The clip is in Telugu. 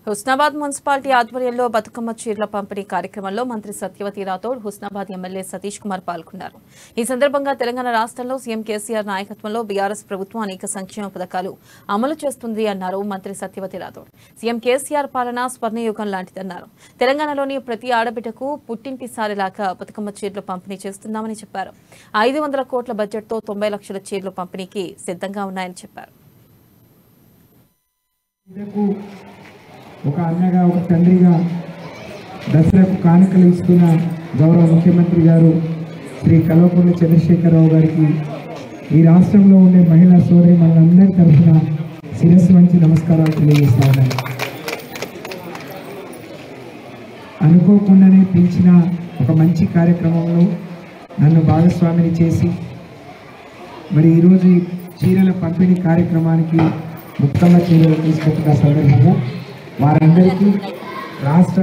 హుస్నాబాద్ మున్సిపాలిటీ ఆధ్వర్యంలో బతుకమ్మ చీరల పంపిణీ కార్యక్రమంలో మంత్రి సత్యవతి రాథోడ్, హుస్నాబాద్ ఎమ్మెల్యే సతీష్ కుమార్ పాల్గొన్నారు. ఈ సందర్భంగా తెలంగాణ రాష్ట్రంలో సీఎం కేసీఆర్ నాయకత్వంలో బీఆర్ఎస్ ప్రభుత్వం అనేక సంక్షేమ పథకాలు అమలు చేస్తుంది అన్నారు మంత్రి సత్యవతి రాథోడ్. సీఎం కేసీఆర్ పాలన స్వర్ణయుగం లాంటిదన్నారు. తెలంగాణలోని ప్రతి ఆడబిడ్డకు పుట్టింటి సారిలాగా బతుకమ్మ చీరలు పంపిణీ చేస్తున్నామని చెప్పారు. 500 కోట్ల బడ్జెట్తో 90 లక్షల చీరలు పంపిణీకి సిద్ధంగా ఉన్నాయని చెప్పారు. ఒక అన్నగా ఒక తండ్రిగా దసరాకు కానుకలు ఇస్తున్న గౌరవ ముఖ్యమంత్రి గారు శ్రీ కల్వకుంట్ల చంద్రశేఖరరావు గారికి ఈ రాష్ట్రంలో ఉండే మహిళా సోదరి మనందరి తరఫున శిరస్సు వంచి నమస్కారాలు తెలియజేస్తా ఉన్నాను. అనుకోకుండానే పిలిచిన ఒక మంచి కార్యక్రమంలో నన్ను భాగస్వామిని చేసి మరి ఈరోజు ఈ చీరల పంపిణీ కార్యక్రమానికి ముఖ్యంగా చీరలు తీసుకుంటున్న సందర్భంగా వారందరికీ రాష్ట్ర